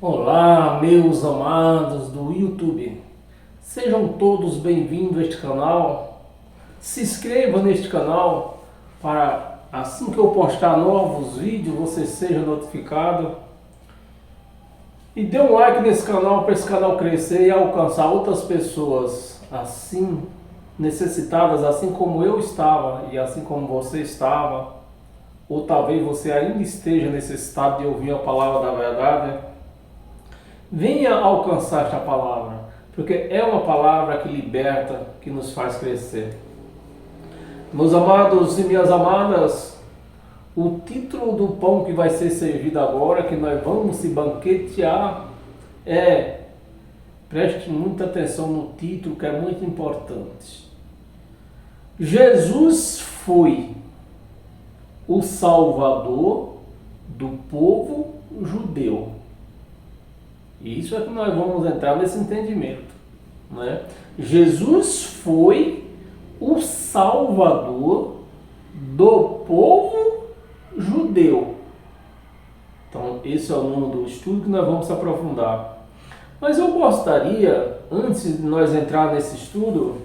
Olá, meus amados do YouTube. Sejam todos bem-vindos a este canal. Se inscreva neste canal para assim que eu postar novos vídeos você seja notificado. E dê um like nesse canal para esse canal crescer e alcançar outras pessoas assim necessitadas, assim como eu estava e assim como você estava. Ou talvez você ainda esteja necessitado de ouvir a palavra da verdade. Venha alcançar esta palavra, porque é uma palavra que liberta, que nos faz crescer. Meus amados e minhas amadas, o título do pão que vai ser servido agora, que nós vamos se banquetear, preste muita atenção no título, que é muito importante. Jesus foi o Salvador do povo judeu. E isso é que nós vamos entrar nesse entendimento, né? Jesus foi o Salvador do povo judeu. Então, esse é o nome do estudo que nós vamos se aprofundar. Mas eu gostaria, antes de nós entrar nesse estudo,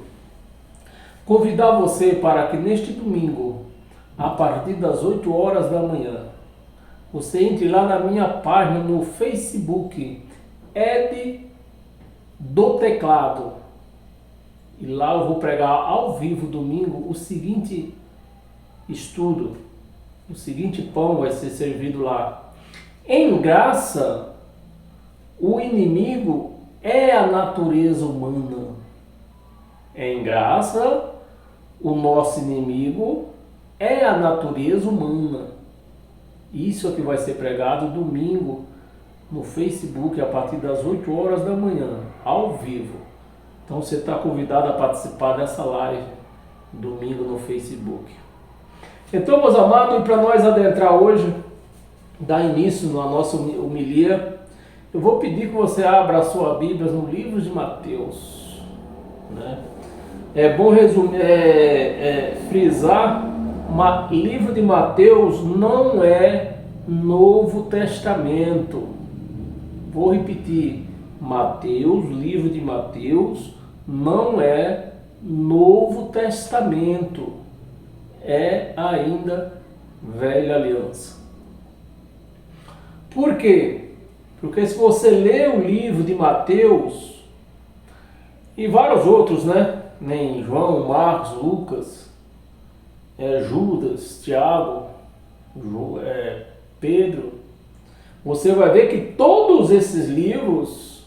convidar você para que neste domingo, a partir das 8 horas da manhã, você entre lá na minha página no Facebook, Ed do Teclado. E lá eu vou pregar ao vivo domingo o seguinte estudo, o seguinte pão vai ser servido lá. Em graça, o inimigo é a natureza humana. Em graça, o nosso inimigo é a natureza humana. Isso é que vai ser pregado domingo no Facebook a partir das 8 horas da manhã, ao vivo. Então você está convidado a participar dessa live domingo no Facebook. Então, meus amados, e para nós adentrar hoje, dar início na nossa homilia, eu vou pedir que você abra a sua Bíblia no livro de Mateus, né? É bom resumir, frisar, livro de Mateus não é Novo Testamento. Vou repetir, livro de Mateus não é Novo Testamento, é ainda Velha Aliança. Por quê? Porque se você ler o livro de Mateus e vários outros, né? Nem João, Marcos, Lucas, Judas, Tiago, Pedro, você vai ver que todos esses livros,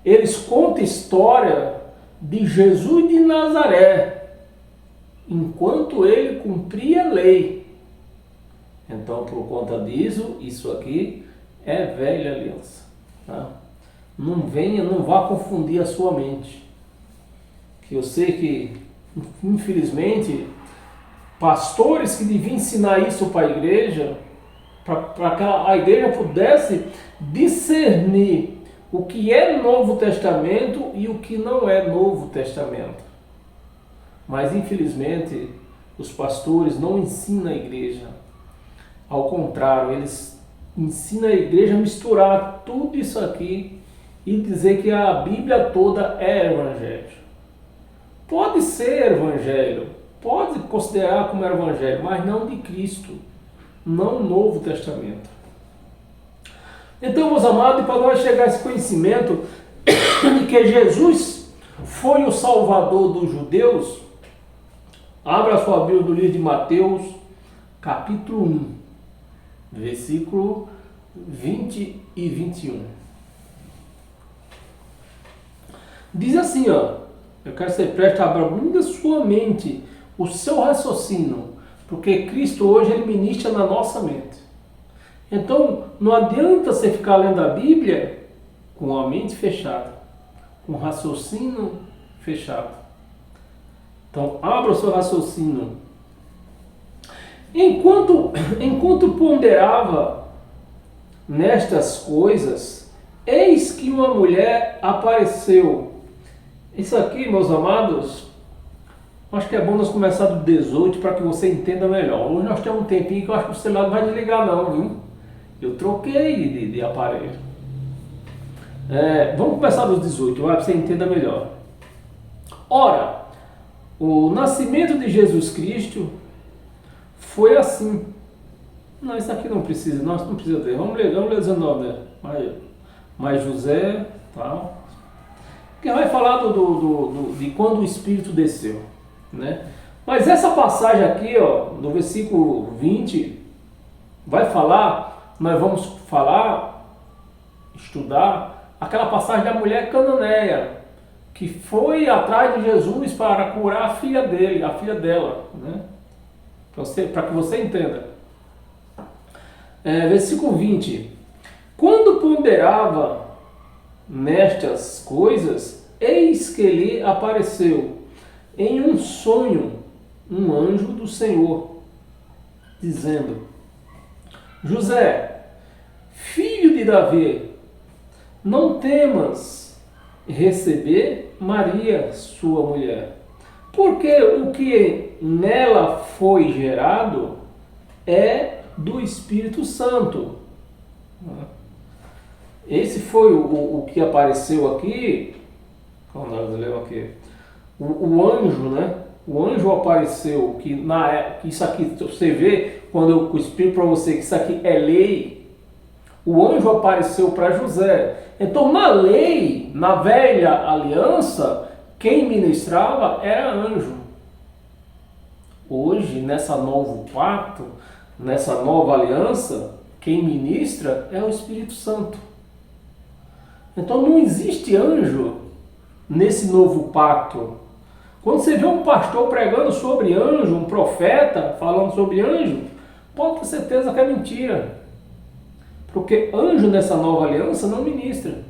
eles contam a história de Jesus de Nazaré, enquanto ele cumpria a lei. Então, por conta disso, isso aqui é Velha Aliança. Tá? Não vá confundir a sua mente. Que eu sei que, infelizmente, pastores que deviam ensinar isso para a igreja, para que a igreja pudesse discernir o que é Novo Testamento e o que não é Novo Testamento. Mas, infelizmente, os pastores não ensinam a igreja. Ao contrário, eles ensinam a igreja a misturar tudo isso aqui e dizer que a Bíblia toda é evangelho. Pode ser evangelho, pode considerar como evangelho, mas não de Cristo, não Novo Testamento. Então, meus amados, para nós chegar a esse conhecimento de que Jesus foi o Salvador dos judeus, abra a sua Bíblia do livro de Mateus, capítulo 1, versículo 20 e 21. Diz assim, eu quero que você preste muito a sua mente, o seu raciocínio, porque Cristo hoje ele ministra na nossa mente. Então, não adianta você ficar lendo a Bíblia com a mente fechada, com o raciocínio fechado. Então, abra o seu raciocínio. Enquanto ponderava nestas coisas, eis que uma mulher apareceu. Isso aqui, meus amados, acho que é bom nós começar do 18 para que você entenda melhor. Hoje nós temos um tempinho que eu acho que o celular não vai desligar não, viu? Eu troquei de aparelho. Vamos começar dos 18, para você entenda melhor. Ora, o nascimento de Jesus Cristo foi assim. Não, isso aqui não precisa, nós não precisa ter. Vamos ler 19, né? Mas José, tal. Que vai falar de quando o Espírito desceu, né? Mas essa passagem aqui, ó, no versículo 20, vai falar, nós vamos falar, estudar, aquela passagem da mulher cananeia, que foi atrás de Jesus para curar a filha dela, né? Para que você entenda. Versículo 20. Quando ponderava nestas coisas, eis que lhe apareceu em um sonho um anjo do Senhor, dizendo: José, filho de Davi, não temas receber Maria, sua mulher, porque o que nela foi gerado é do Espírito Santo. Esse foi o que apareceu aqui, quando nós lemos aqui, o anjo, né? O anjo apareceu, que isso aqui, você vê, quando eu explico para você que isso aqui é lei, o anjo apareceu para José. Então, na lei, na velha aliança, quem ministrava era anjo. Hoje, nessa novo pacto, nessa nova aliança, quem ministra é o Espírito Santo. Então, não existe anjo nesse novo pacto. Quando você vê um pastor pregando sobre anjo, um profeta falando sobre anjo, pode ter certeza que é mentira. Porque anjo nessa nova aliança não ministra.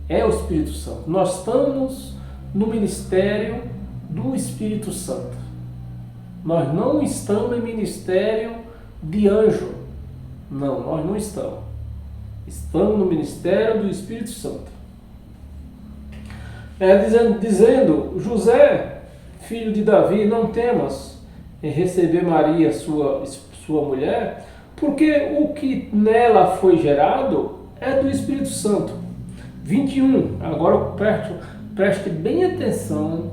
É o Espírito Santo. Nós estamos no ministério do Espírito Santo. Nós não estamos em ministério de anjo. Não, nós não estamos. Estamos no ministério do Espírito Santo. Dizendo, José, filho de Davi, não temas em receber Maria, sua mulher, porque o que nela foi gerado é do Espírito Santo. 21, agora preste bem atenção,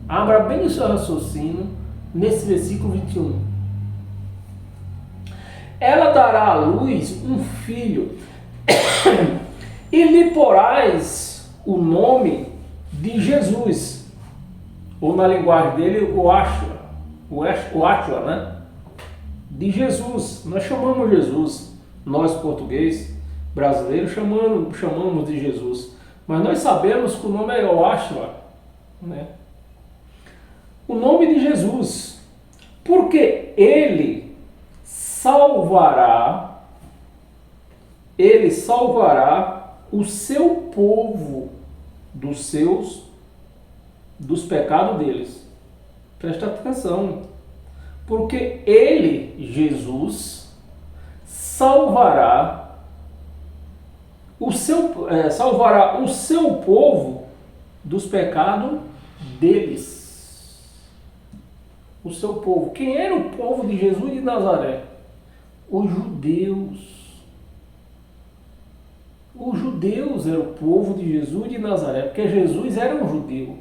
abra bem o seu raciocínio nesse versículo 21. Ela dará à luz um filho e lhe porás o nome de Jesus, ou na linguagem dele, o Ashua, né? De Jesus. Nós chamamos Jesus, nós portugueses, brasileiros, chamamos de Jesus. Mas nós sabemos que o nome é o Ashua, né? O nome de Jesus, porque ele salvará o seu povo dos pecados deles. Presta atenção, porque ele, Jesus, salvará o seu povo dos pecados deles. O seu povo. Quem era o povo de Jesus de Nazaré? Os judeus. Os judeus eram o povo de Jesus de Nazaré, porque Jesus era um judeu,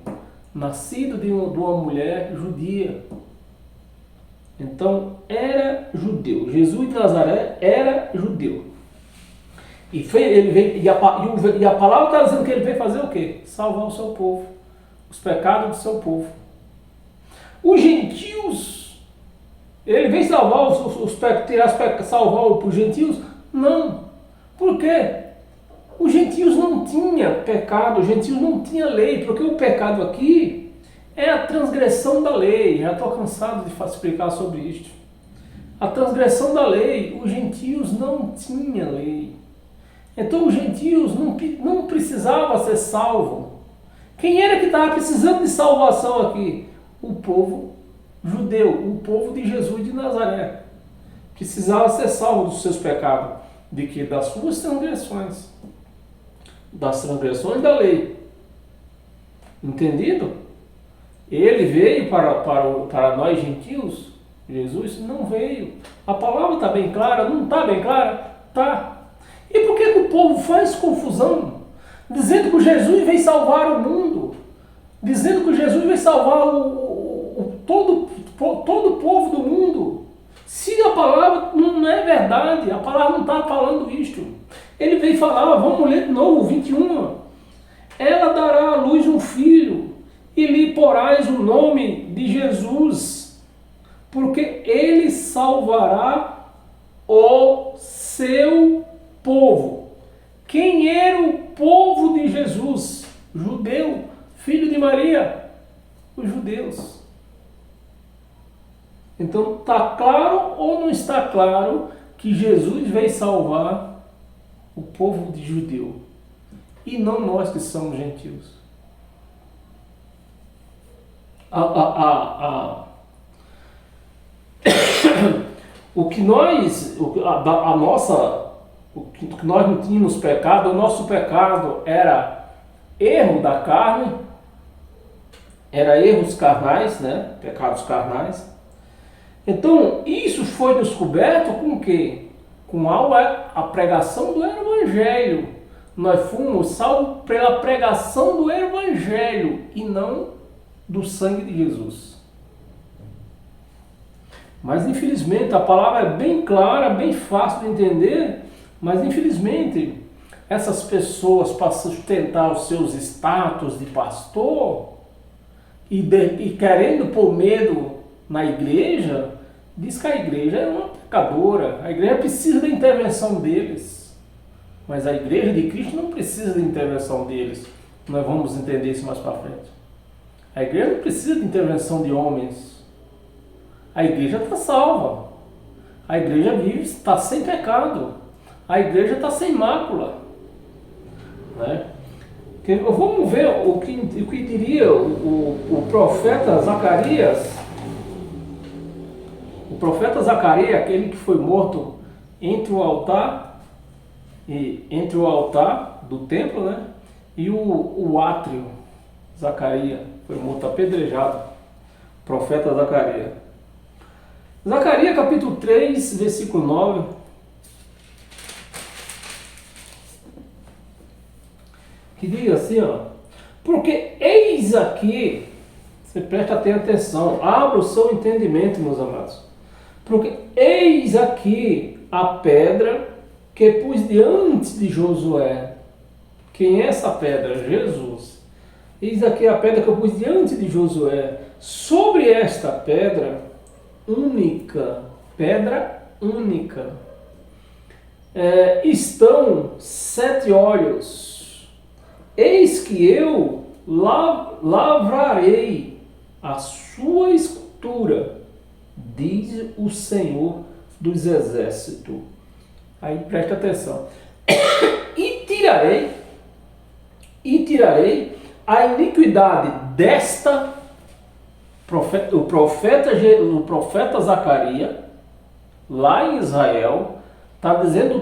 nascido de uma mulher judia. Então, era judeu. Jesus de Nazaré era judeu. E a palavra está dizendo que ele veio fazer o quê? Salvar o seu povo, os pecados do seu povo. Os gentios, ele veio salvar salvar os gentios? Não. Por quê? Os gentios não tinham pecado, os gentios não tinham lei, porque o pecado aqui é a transgressão da lei. Já estou cansado de explicar sobre isso. A transgressão da lei, os gentios não tinham lei. Então os gentios não precisavam ser salvos. Quem era que estava precisando de salvação aqui? O povo judeu, o povo de Jesus de Nazaré. Precisava ser salvo dos seus pecados. De que? Das suas transgressões. Das transgressões da lei. Entendido? Ele veio para nós gentios Jesus não veio. A palavra está bem clara? Não está bem clara? Tá. E por que o povo faz confusão? Dizendo que Jesus veio salvar o mundo. Dizendo que Jesus veio salvar todo o povo do mundo. Se a palavra não é verdade, a palavra não está falando isto. Ele veio falar, vamos ler de novo, 21. Ela dará à luz um filho, e lhe porás o nome de Jesus, porque ele salvará o seu povo. Quem era o povo de Jesus? Judeu, filho de Maria, os judeus. Então, está claro ou não está claro que Jesus veio salvar o povo de judeu e não nós que somos gentios? O que nós não tínhamos pecado, o nosso pecado era erro da carne, era erros carnais, né? Pecados carnais. Então, isso foi descoberto com o quê? Com a pregação do Evangelho. Nós fomos salvos pela pregação do Evangelho e não do sangue de Jesus. Mas, infelizmente, a palavra é bem clara, bem fácil de entender, mas, infelizmente, essas pessoas, para sustentar os seus status de pastor e querendo pôr medo na igreja, diz que a igreja é uma pecadora, a igreja precisa da intervenção deles, mas a igreja de Cristo não precisa da intervenção deles. Nós vamos entender isso mais para frente. A igreja não precisa de intervenção de homens, a igreja está salva, a igreja vive, está sem pecado, a igreja está sem mácula, né? Vamos ver o que diria o profeta Zacarias. O profeta Zacarias, aquele que foi morto entre o altar do templo, né? E o átrio. Zacarias foi morto apedrejado. Profeta Zacarias. Zacarias capítulo 3, versículo 9. Que diz assim, ó: porque eis aqui, você presta atenção, abra o seu entendimento, meus amados. Porque eis aqui a pedra que pus diante de Josué. Quem é essa pedra? Jesus. Eis aqui a pedra que eu pus diante de Josué. Sobre esta pedra única, estão 7 olhos. Eis que eu lavrarei a sua escultura, diz o Senhor dos Exércitos. Aí presta atenção. E tirarei a iniquidade desta, o profeta Zacarias, lá em Israel, está dizendo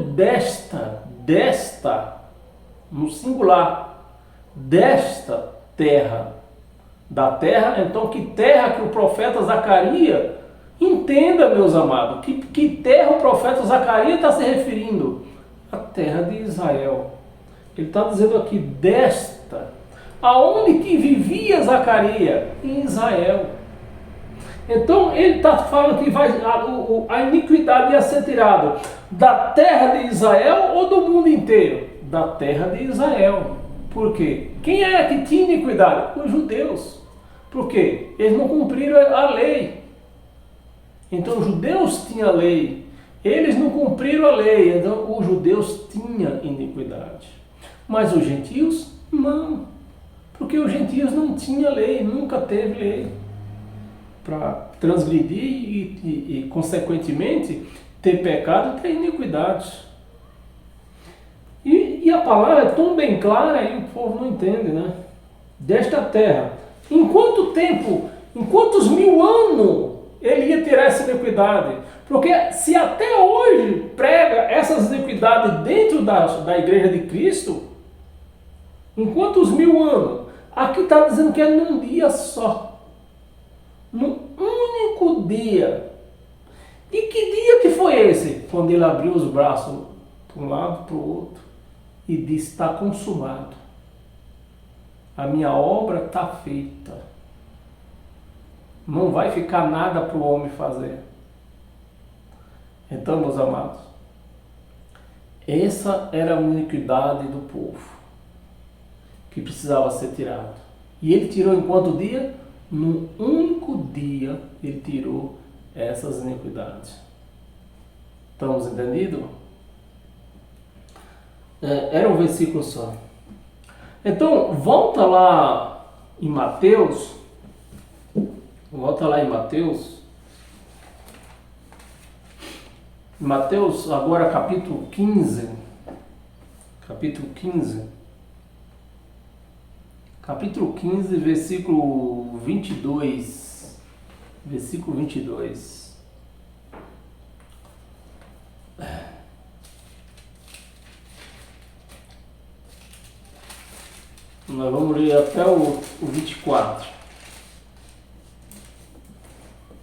desta, no singular, desta terra. Da terra, então que terra que o profeta Zacarias, entenda, meus amados, que terra o profeta Zacarias está se referindo? A terra de Israel. Ele está dizendo aqui desta, aonde que vivia Zacarias? Em Israel. Então ele está falando que a iniquidade ia ser tirada da terra de Israel ou do mundo inteiro? Da terra de Israel. Por quê? Quem é que tinha iniquidade? Os judeus. Por quê? Eles não cumpriram a lei. Então os judeus tinham a lei. Eles não cumpriram a lei. Então os judeus tinham iniquidade. Mas os gentios, não. Porque os gentios não tinham lei, nunca teve lei para transgredir e, consequentemente, ter pecado e ter iniquidade. E a palavra é tão bem clara e o povo não entende, né? Desta terra. Em quanto tempo, em quantos 1000 anos ele ia tirar essa iniquidade? Porque se até hoje prega essas iniquidades dentro da igreja de Cristo, em quantos 1000 anos? Aqui está dizendo que é num dia só. Num único dia E que dia que foi esse? Quando ele abriu os braços para um lado, para o outro, e disse: está consumado. A minha obra está feita. Não vai ficar nada para o homem fazer. Então, meus amados, essa era a iniquidade do povo que precisava ser tirado. E ele tirou em quanto dia? Num único dia ele tirou essas iniquidades. Estamos entendidos? Era um versículo só. Então, volta lá em Mateus. Volta lá em Mateus. Mateus, agora capítulo 15. Capítulo 15. Capítulo 15, versículo 22. Versículo 22. Nós vamos ler até o 24.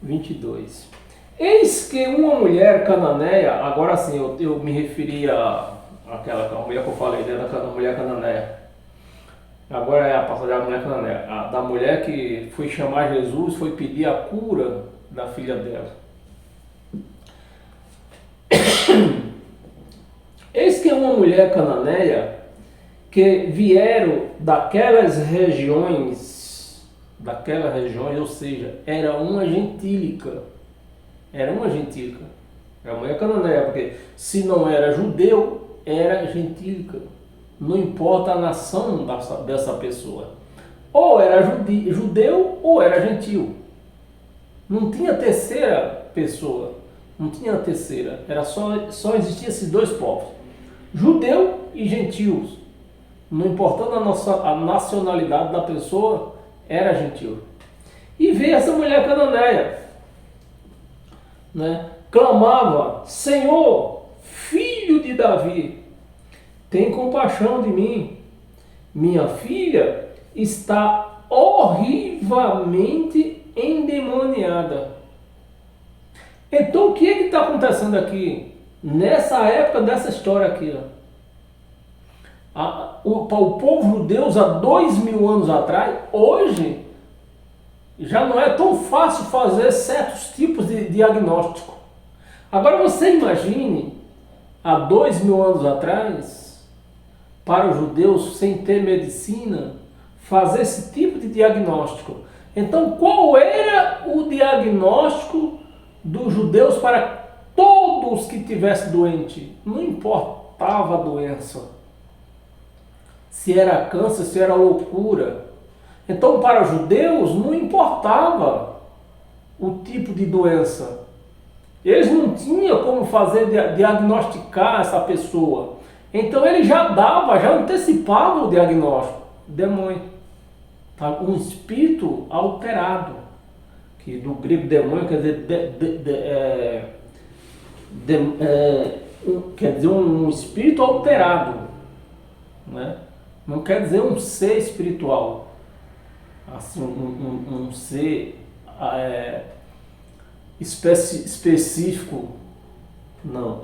22. Eis que uma mulher cananeia, agora sim, eu me referi àquela mulher que eu falei, né, da mulher cananeia. Agora é a passagem da mulher cananeia, da mulher que foi chamar Jesus, foi pedir a cura da filha dela. Eis que uma mulher cananeia que vieram daquelas regiões, ou seja, era uma gentílica. Era uma mulher cananeia, porque se não era judeu, era gentílica. Não importa a nação dessa pessoa. Ou era judeu ou era gentil. Não tinha terceira pessoa. Não tinha terceira. Só existiam esses dois povos. Judeu e gentios. Não importando a nacionalidade da pessoa, era gentil. E veio essa mulher cananeia, né? Clamava: Senhor, filho de Davi, tem compaixão de mim. Minha filha está horrivelmente endemoniada. Então o que é que está acontecendo aqui? Nessa época dessa história aqui, o povo judeu há 2000 anos atrás, hoje já não é tão fácil fazer certos tipos de diagnóstico. Agora você imagine, há 2000 anos atrás, para os judeus sem ter medicina, fazer esse tipo de diagnóstico. Então qual era o diagnóstico dos judeus para todos que tivessem doente? Não importava a doença. Se era câncer, se era loucura. Então, para os judeus, não importava o tipo de doença. Eles não tinham como diagnosticar essa pessoa. Então, ele já antecipava o diagnóstico. Demônio. Um espírito alterado. Que do grego demônio quer dizer um espírito alterado, né? Não quer dizer um ser espiritual, assim, um ser específico. Não,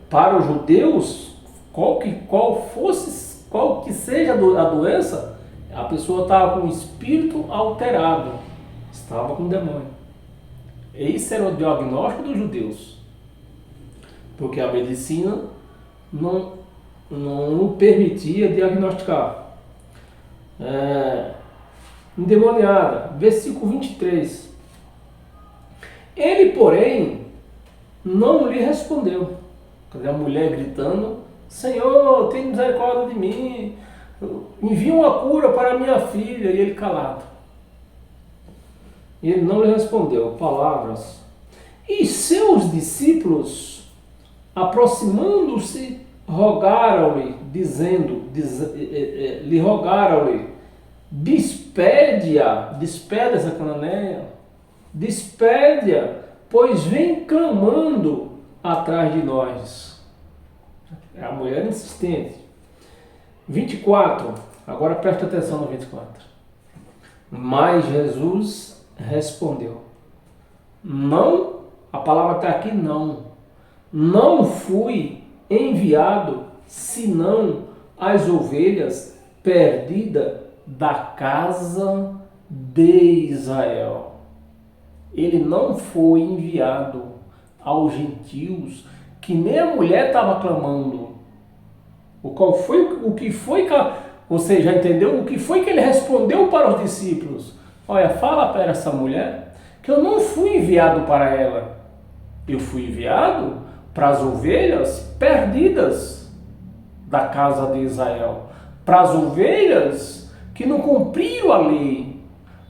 para os judeus, qual que seja a doença, a pessoa estava com um espírito alterado, estava com demônio. Esse era o diagnóstico dos judeus, porque a medicina não permitia diagnosticar. Endemoniada, versículo 23. Ele, porém, não lhe respondeu. Quer dizer, a mulher gritando: Senhor, tem misericórdia de mim, envia uma cura para minha filha. E ele calado. E ele não lhe respondeu palavras. E seus discípulos, aproximando-se, rogaram-lhe, lhe rogaram-lhe: despede essa cananeia, despede-a, pois vem clamando atrás de nós. É a mulher insistente. 24, agora presta atenção no 24. Mas Jesus respondeu: não A palavra está aqui, não. Não fui enviado senão as ovelhas perdidas da casa de Israel. Ele não foi enviado aos gentios, que nem a mulher estava clamando. Você já entendeu? O que foi que ele respondeu para os discípulos? Olha, fala para essa mulher que eu não fui enviado para ela. Eu fui enviado para as ovelhas perdidas da casa de Israel. Para as ovelhas que não cumpriram a lei.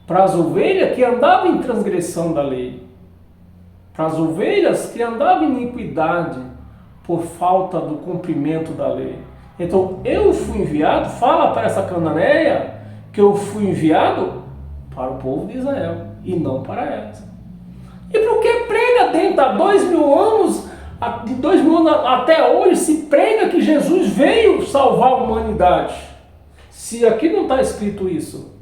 Para as ovelhas que andavam em transgressão da lei. Para as ovelhas que andavam em iniquidade por falta do cumprimento da lei. Então, eu fui enviado, fala para essa cananeia, que eu fui enviado para o povo de Israel, e não para elas. E por que prega dentro há 2000 anos, de 2000 anos até hoje, se prega que Jesus veio salvar a humanidade? Se aqui não está escrito isso,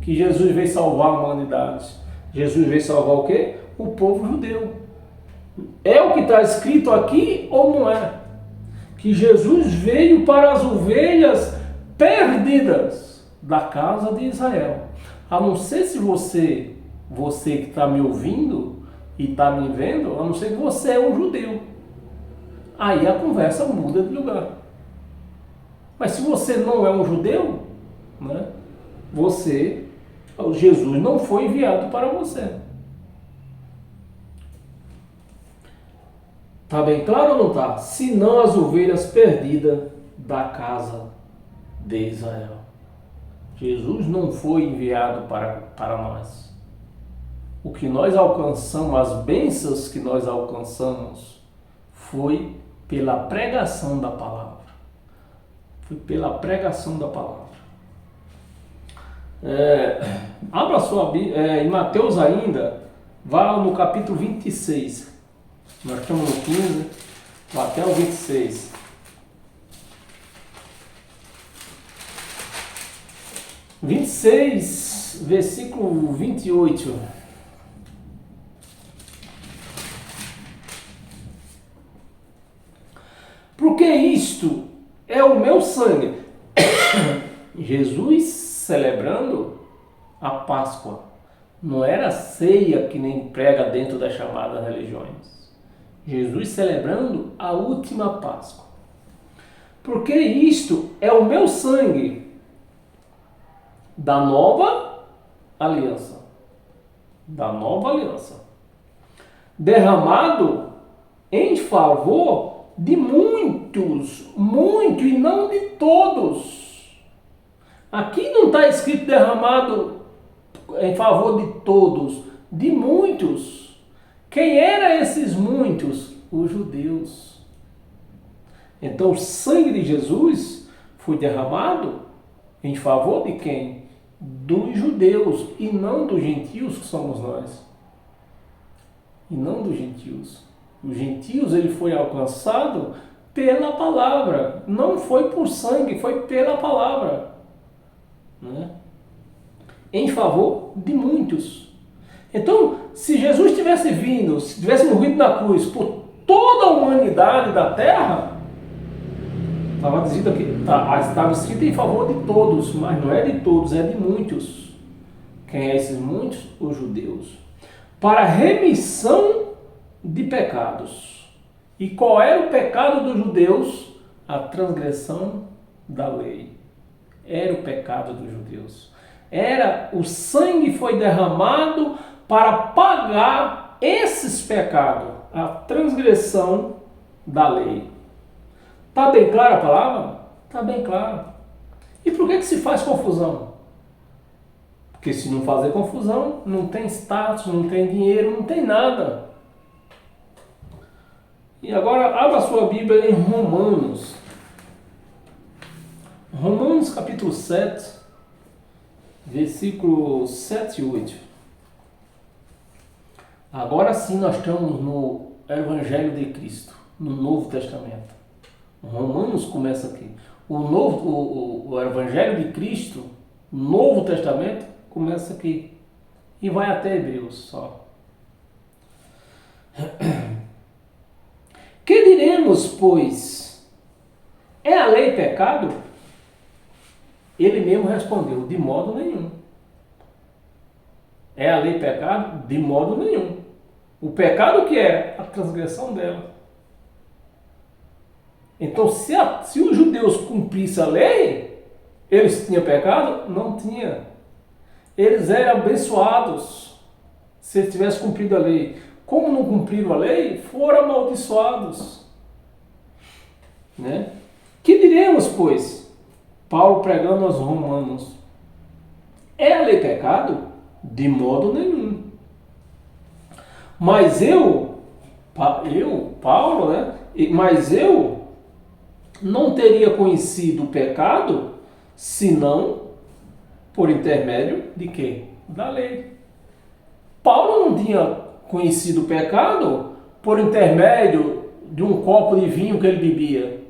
que Jesus veio salvar a humanidade. Jesus veio salvar o quê? O povo judeu. É o que está escrito aqui ou não é? Que Jesus veio para as ovelhas perdidas da casa de Israel. A não ser se você que está me ouvindo e está me vendo, a não ser que você é um judeu. Aí a conversa muda de lugar. Mas se você não é um judeu, né, Jesus não foi enviado para você. Está bem claro ou não está? Senão as ovelhas perdidas da casa de Israel. Jesus não foi enviado para nós. O que nós alcançamos, as bênçãos que nós alcançamos, foi pela pregação da palavra. Foi pela pregação da palavra. Abra sua Bíblia, em Mateus ainda, vá no capítulo 26. Nós estamos no 15, até o 26. Versículo 28. Porque isto é o meu sangue. Jesus celebrando a Páscoa. Não era ceia que nem prega dentro das chamadas religiões. Jesus celebrando a última Páscoa. Porque isto é o meu sangue da nova aliança. Da nova aliança. Derramado em favor de muitos, muito e não de todos. Aqui não está escrito derramado em favor de todos, de muitos. Quem eram esses muitos? Os judeus. Então o sangue de Jesus foi derramado em favor de quem? Dos judeus e não dos gentios que somos nós. E não dos gentios. Os gentios ele foi alcançado pela palavra. Não foi por sangue, foi pela palavra. Né? Em favor de muitos. Então, se Jesus tivesse vindo, se tivesse morrido na cruz por toda a humanidade da terra, estava escrito em favor de todos, mas não é de todos, é de muitos. Quem é esses muitos? Os judeus. Para remissão de pecados. E qual era o pecado dos judeus? A transgressão da lei. Era o pecado dos judeus. O sangue foi derramado para pagar esses pecados, a transgressão da lei. Está bem clara a palavra? Está bem clara. E por que se faz confusão? Porque se não fazer confusão, não tem status, não tem dinheiro, não tem nada. E agora abra a sua Bíblia em Romanos. Romanos capítulo 7, versículos 7 e 8. Agora sim nós estamos no Evangelho de Cristo, no Novo Testamento. Romanos começa aqui. O Evangelho de Cristo, Novo Testamento, começa aqui. E vai até Hebreus só. Que diremos, pois? É a lei pecado? Ele mesmo respondeu, de modo nenhum. É a lei pecado? De modo nenhum. O pecado que é? A transgressão dela. Então, se os judeus cumprissem a lei, eles tinham pecado? Não tinha. Eles eram abençoados se eles tivessem cumprido a lei. Como não cumpriram a lei, foram amaldiçoados. Né? Que diremos, pois? Paulo pregando aos romanos. É a lei pecado? De modo nenhum. Mas Paulo, né? Mas eu não teria conhecido o pecado senão por intermédio de quê? Da lei. Paulo não tinha conhecido o pecado por intermédio de um copo de vinho que ele bebia.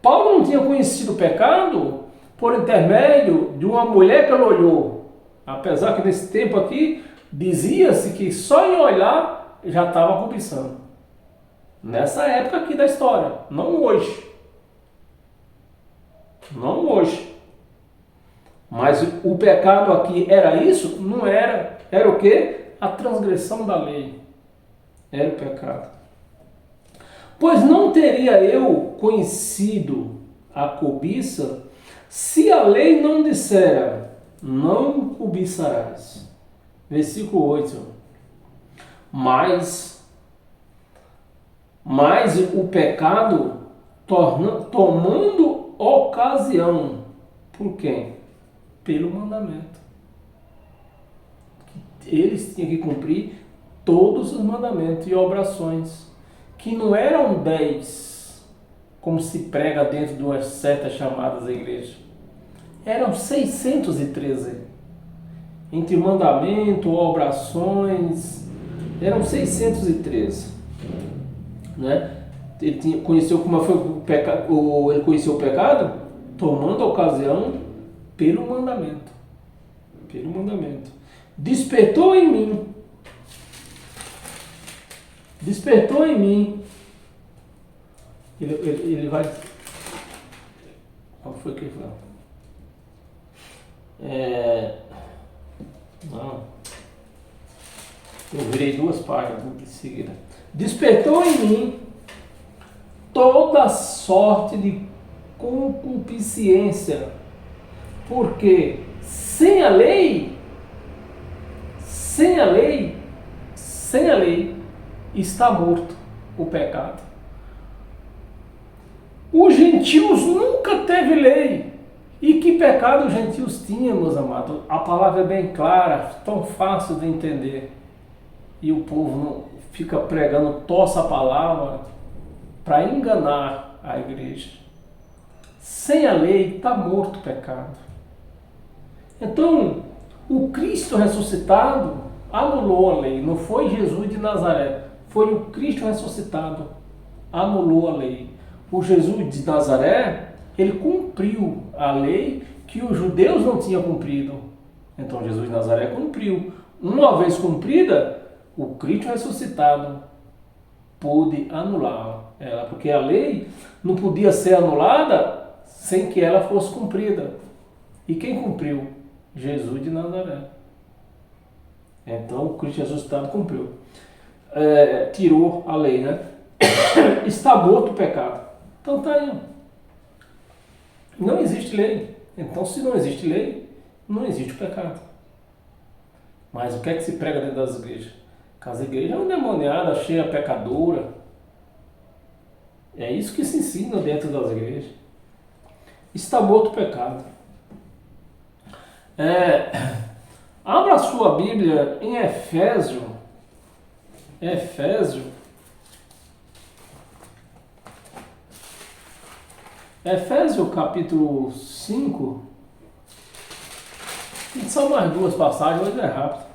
Paulo não tinha conhecido o pecado por intermédio de uma mulher que ele olhou. Apesar que nesse tempo aqui dizia-se que só em olhar já estava cobiçando. Nessa época aqui da história, não hoje. Não hoje. Mas o pecado aqui era isso? Não era. Era o quê? A transgressão da lei. Era o pecado. Pois não teria eu conhecido a cobiça se a lei não dissera, não cobiçarás. Versículo 8. Mas o pecado tomando ocasião. Por quem? Pelo mandamento. Eles tinham que cumprir todos os mandamentos e obrigações, que não eram 10, como se prega dentro de umas certas chamadas da igreja. Eram 613. Entre mandamento, obrigações, eram 613. Né? Ele conheceu como foi o pecado, ele conheceu o pecado tomando a ocasião pelo mandamento. Pelo mandamento. Despertou em mim. Ele vai. Qual foi que ele falou? Não. Eu virei 2 páginas em seguida. Despertou em mim toda sorte de concupiscência, porque sem a lei está morto o pecado. Os gentios nunca teve lei. E que pecado os gentios tinham, meus amados? A palavra é bem clara, tão fácil de entender. E o povo não fica pregando torça a palavra para enganar a igreja. Sem a lei está morto o pecado. Então, o Cristo ressuscitado anulou a lei. Não foi Jesus de Nazaré, foi o Cristo ressuscitado. Anulou a lei. O Jesus de Nazaré, ele cumpriu a lei que os judeus não tinham cumprido. Então Jesus de Nazaré cumpriu. Uma vez cumprida, o Cristo ressuscitado pôde anular ela, porque a lei não podia ser anulada sem que ela fosse cumprida. E quem cumpriu? Jesus de Nazaré. Então o Cristo ressuscitado cumpriu. Tirou a lei, né? Está morto o pecado. Então tá aí. Não existe lei. Então, se não existe lei, não existe o pecado. Mas o que é que se prega dentro das igrejas? Que as igrejas é uma demoniada, cheia pecadora. É isso que se ensina dentro das igrejas. Está morto o pecado. Abra a sua Bíblia em Efésio. Efésios capítulo 5. E são mais 2 passagens, hoje é rápido.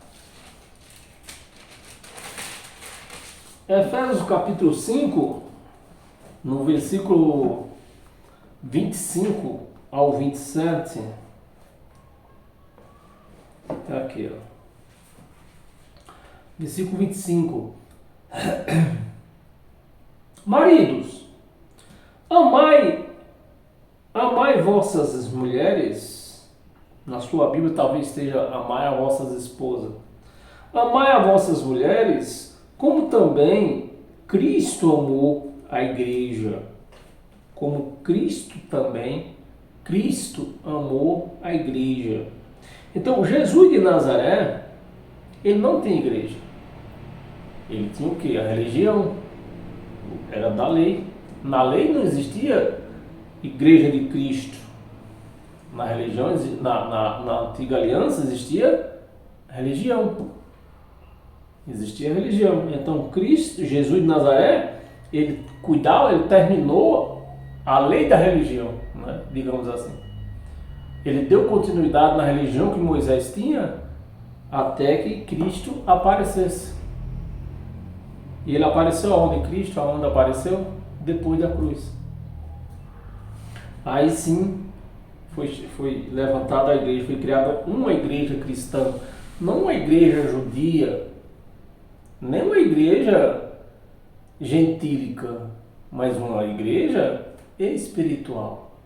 Efésios capítulo 5, no versículo 25 ao 27. Está aqui, ó. Versículo 25. Maridos, amai vossas mulheres. Na sua Bíblia talvez esteja amai a vossas esposas. Amai a vossas mulheres, como também Cristo amou a igreja. Como Cristo amou a igreja. Então, Jesus de Nazaré, ele não tem igreja. Ele tinha o quê? A religião. Era da lei. Na lei não existia igreja de Cristo. Na religião, na antiga aliança existia religião. Existia religião. Então Cristo, Jesus de Nazaré, ele cuidava, ele terminou a lei da religião, né? Digamos assim. Ele deu continuidade na religião que Moisés tinha até que Cristo aparecesse. E ele apareceu aonde? Cristo, aonde apareceu? Depois da cruz. Aí sim foi levantada a igreja, foi criada uma igreja cristã, não uma igreja judia, nem uma igreja gentílica, mas uma igreja espiritual.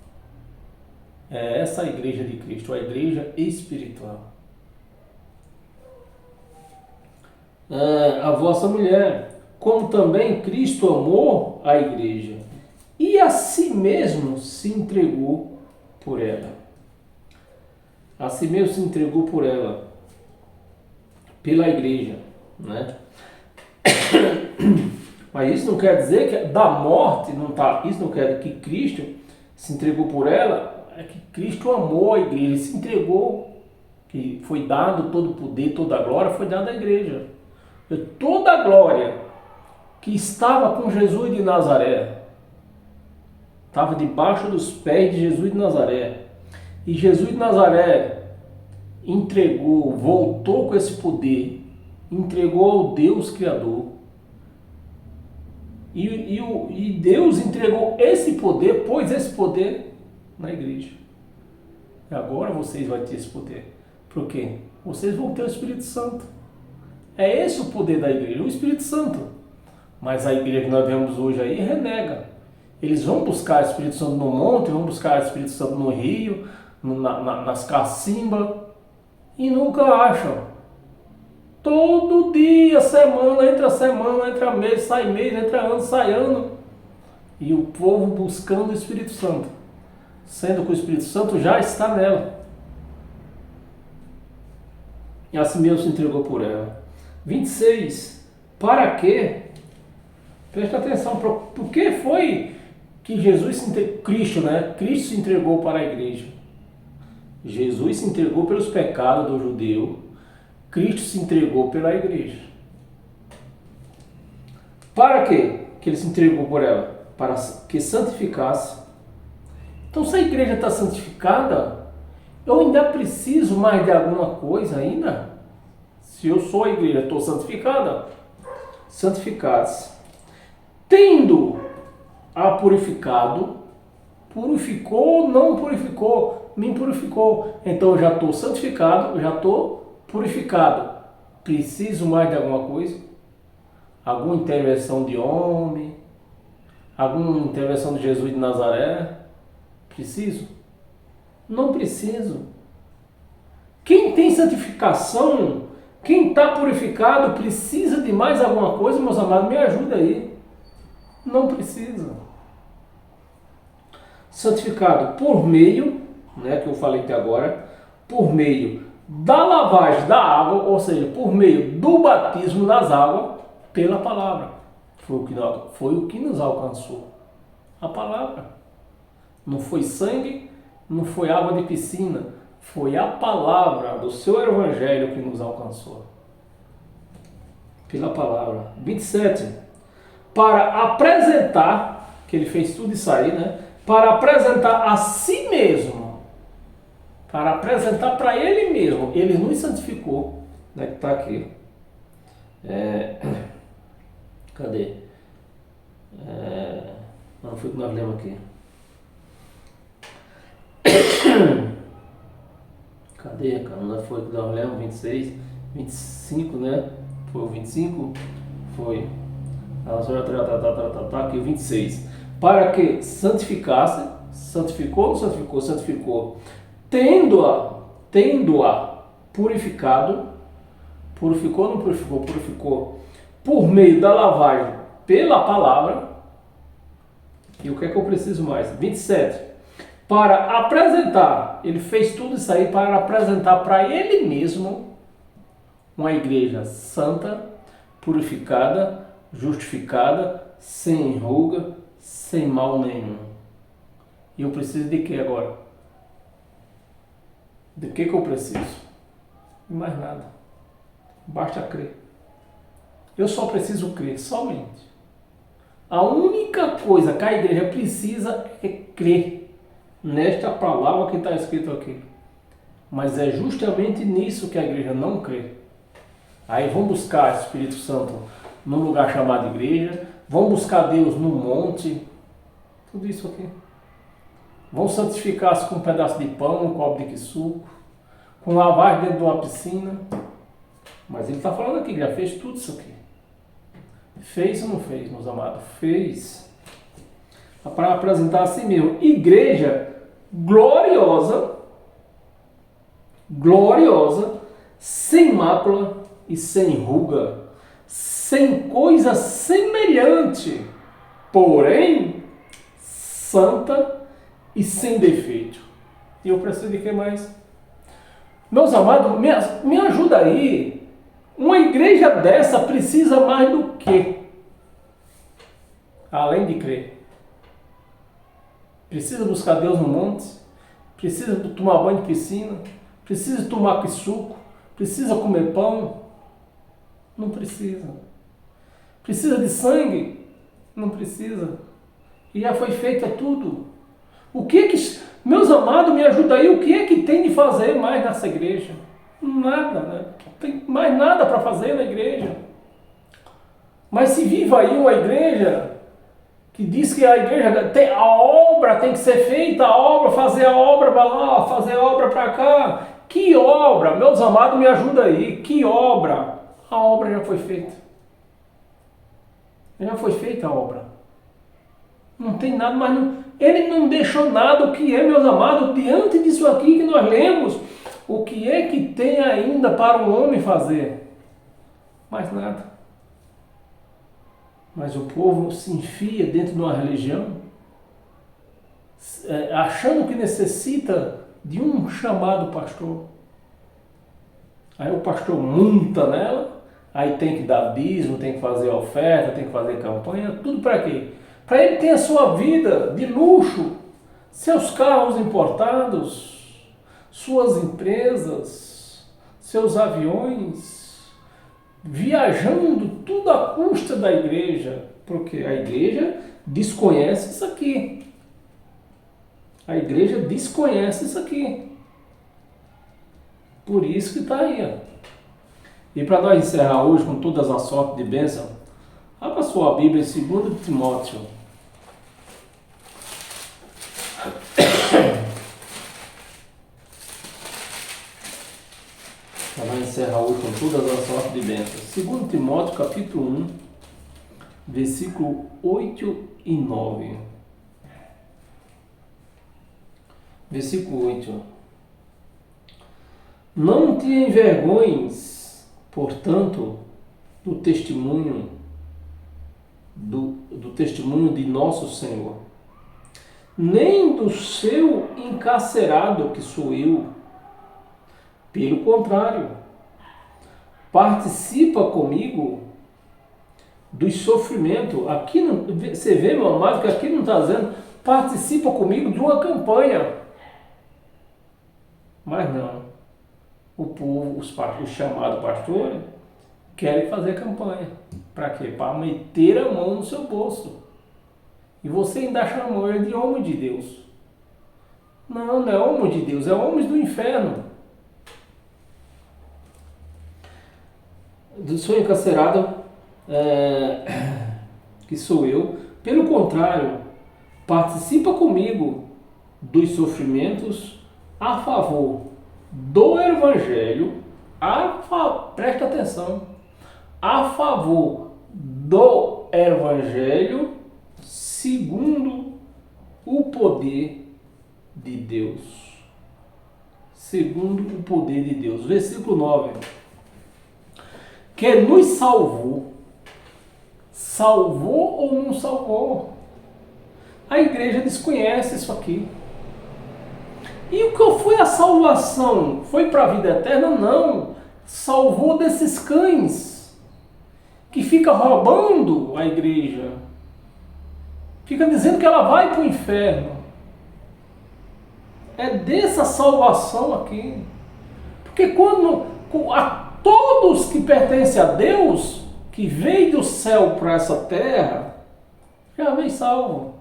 É essa a igreja de Cristo, a igreja espiritual. A vossa mulher, como também Cristo amou a igreja e a si mesmo se entregou por ela. A si mesmo se entregou por ela, pela igreja, né? Mas isso não quer dizer que da morte não tá. Isso não quer dizer que Cristo se entregou por ela. É que Cristo amou a igreja, ele se entregou, que foi dado todo o poder, toda a glória foi dada à igreja. Toda a glória que estava com Jesus de Nazaré estava debaixo dos pés de Jesus de Nazaré. E Jesus de Nazaré entregou, voltou com esse poder, entregou ao Deus Criador. E Deus entregou esse poder, pôs esse poder na igreja. E agora vocês vão ter esse poder. Por quê? Vocês vão ter o Espírito Santo. É esse o poder da igreja, o Espírito Santo. Mas a igreja que nós vemos hoje aí renega. Eles vão buscar o Espírito Santo no monte, vão buscar o Espírito Santo no rio, nas cacimbas, e nunca acham. Todo dia, semana, entra mês, entra ano, sai ano. E o povo buscando o Espírito Santo, sendo que o Espírito Santo já está nela. E assim mesmo se entregou por ela. 26. Para quê? Presta atenção, por que foi que Jesus se entregou? Cristo, né? Cristo se entregou para a igreja. Jesus se entregou pelos pecados do judeu. Cristo se entregou pela igreja. Para quê que ele se entregou por ela? Para que santificasse. Então, se a igreja está santificada, eu ainda preciso mais de alguma coisa ainda? Se eu sou a igreja, estou santificada? Santificasse. Tendo a purificado, purificou, não purificou, me purificou. Então eu já estou santificado, já estou purificado. Preciso mais de alguma coisa? Alguma intervenção de homem? Alguma intervenção de Jesus de Nazaré? Preciso? Não preciso. Quem tem santificação, quem está purificado, precisa de mais alguma coisa, meus amados? Me ajuda aí. Não precisa. Santificado por meio, né, que eu falei até agora, por meio da lavagem da água, ou seja, por meio do batismo nas águas, pela palavra. Foi o que nos alcançou. A palavra. Não foi sangue, não foi água de piscina, foi a palavra do seu evangelho que nos alcançou. Pela palavra. 27. Para apresentar, que ele fez tudo isso aí, né? Para apresentar a si mesmo, para apresentar para ele mesmo, ele nos santificou, né? Que está aqui. Cadê? Não foi o que nós lemos aqui. Cadê, cara? Não foi o que nós lemos? 26, 25, né? Foi o 25? Foi. Aqui, 26. Para que santificasse, santificou, tendo-a purificou, por meio da lavagem pela palavra. E o que é que eu preciso mais? 27. Para apresentar, ele fez tudo isso aí para apresentar para ele mesmo uma igreja santa, purificada, justificada, sem ruga, sem mal nenhum. E eu preciso de que agora? De que eu preciso? Mais nada. Basta crer. Eu só preciso crer, somente. A única coisa que a igreja precisa é crer nesta palavra que está escrito aqui. Mas é justamente nisso que a igreja não crê. Aí vão buscar o Espírito Santo num lugar chamado igreja, vão buscar Deus no monte, tudo isso aqui. Vão santificar-se com um pedaço de pão, um copo de suco, com lavagem dentro de uma piscina. Mas ele está falando aqui, já fez tudo isso aqui. Fez ou não fez, meus amados? Fez. Para apresentar a si mesmo. Igreja gloriosa, sem mácula e sem ruga, sem coisa semelhante, porém santa e sem defeito. E eu preciso de que mais? Meus amados, me ajuda aí. Uma igreja dessa precisa mais do que? Além de crer. Precisa buscar Deus no monte? Precisa tomar banho de piscina? Precisa tomar suco? Precisa comer pão? Não precisa. Precisa de sangue? Não precisa. E já foi feito tudo. O que meus amados, me ajuda aí, o que é que tem de fazer mais nessa igreja? Nada, né? Não tem mais nada para fazer na igreja. Mas se vive aí uma igreja que diz que a igreja tem a obra, tem que ser feita, fazer a obra para lá, fazer a obra para cá. Que obra? Meus amados, me ajuda aí. Que obra? A obra já foi feita. Já foi feita a obra. Não tem nada, mas ele não deixou nada. O que é, meus amados, diante disso aqui que nós lemos, o que é que tem ainda para o homem fazer? Mais nada. Mas o povo se enfia dentro de uma religião, achando que necessita de um chamado pastor. Aí o pastor monta nela, aí tem que dar dízimo, tem que fazer oferta, tem que fazer campanha, tudo para quê? Para ele ter a sua vida de luxo, seus carros importados, suas empresas, seus aviões, viajando tudo à custa da igreja, porque a igreja desconhece isso aqui. A igreja desconhece isso aqui. Por isso que está aí. Ó. E para nós encerrar hoje com todas as sortes de bênção, abra sua Bíblia em 2 Timóteo. Para nós encerrar hoje com todas as sortes de bênção. 2 Timóteo capítulo 1, versículo 8 e 9. Versículo 8. Não te envergonhes, portanto, do testemunho de nosso Senhor, nem do seu encarcerado, que sou eu. Pelo contrário, participa comigo dos sofrimentos. Aqui você vê, meu amado, que aqui não está dizendo participa comigo de uma campanha. Mas não. O povo, os chamados pastores, querem fazer campanha. Para quê? Para meter a mão no seu bolso. E você ainda chamou ele de homem de Deus. Não, não é homem de Deus, é homem do inferno. Do seu encarcerado, que sou eu. Pelo contrário, participa comigo dos sofrimentos a favor do Evangelho, presta atenção, a favor do Evangelho segundo o poder de Deus. Segundo o poder de Deus. Versículo 9. Que nos salvou. Salvou ou não salvou? A igreja desconhece isso aqui. E o que foi a salvação? Foi para a vida eterna? Não. Salvou desses cães que fica roubando a igreja. Fica dizendo que ela vai para o inferno. É dessa salvação aqui. Porque quando a todos que pertencem a Deus, que veio do céu para essa terra, já vem salvo.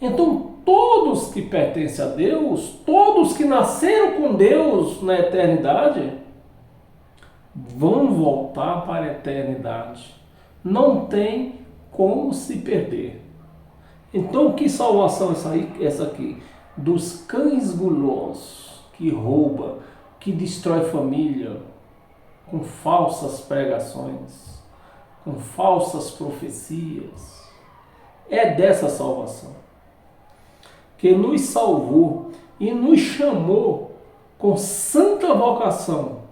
Então todos que pertencem a Deus, todos que nasceram com Deus na eternidade, vão voltar para a eternidade. Não tem como se perder. Então que salvação é essa aqui? Dos cães gulosos, que rouba, que destrói família, com falsas pregações, com falsas profecias. É dessa salvação. Que nos salvou e nos chamou com santa vocação,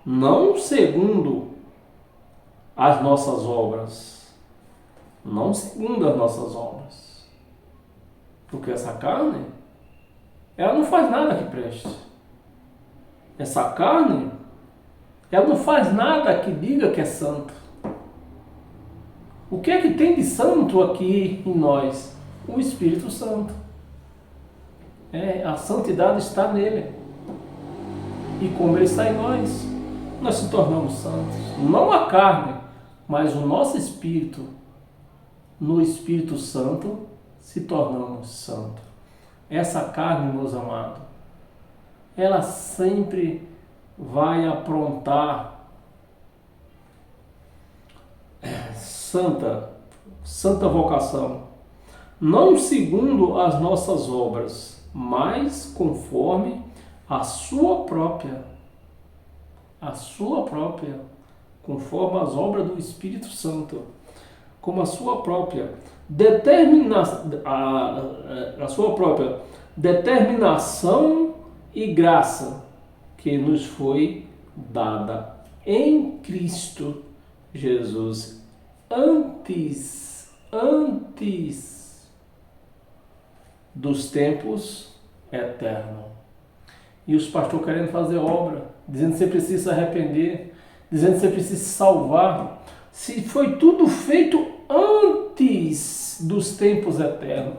não segundo as nossas obras, não segundo as nossas obras, porque essa carne, ela não faz nada que preste. Essa carne, ela não faz nada que diga que é santo. O que é que tem de santo aqui em nós? O Espírito Santo. A santidade está nele. E como ele está em nós, nós se tornamos santos. Não a carne, mas o nosso espírito. No Espírito Santo se tornamos santos. Essa carne, meus amados, ela sempre vai aprontar santa vocação, não segundo as nossas obras, mas conforme a sua própria, conforme as obras do Espírito Santo, como a sua própria determinação e graça que nos foi dada em Cristo Jesus antes dos tempos eternos. E os pastores querendo fazer obra, dizendo que você precisa se arrepender, dizendo que você precisa se salvar. Se foi tudo feito antes dos tempos eternos,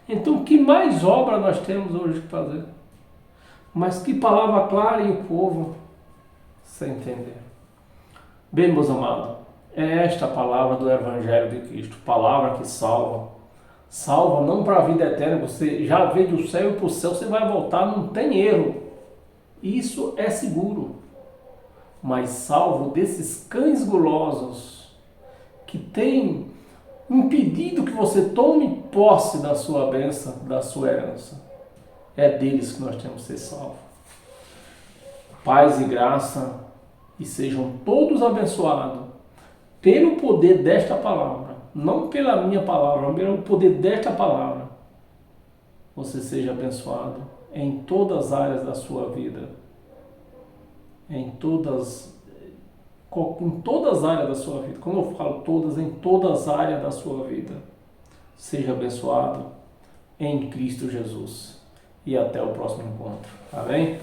então que mais obra nós temos hoje que fazer? Mas que palavra clara e o povo sem entender. Bem, meus amados, é esta a palavra do Evangelho de Cristo, palavra que salva. Salva não para a vida eterna, você já veio do céu e para o céu, você vai voltar, não tem erro. Isso é seguro. Mas salvo desses cães gulosos que têm impedido que você tome posse da sua bênção, da sua herança. É deles que nós temos que ser salvos. Paz e graça, e sejam todos abençoados pelo poder desta palavra, não pela minha palavra, mas pelo poder desta palavra. Você seja abençoado em todas as áreas da sua vida, em todas as áreas da sua vida. Quando eu falo todas, em todas as áreas da sua vida. Seja abençoado em Cristo Jesus. E até o próximo encontro. Amém?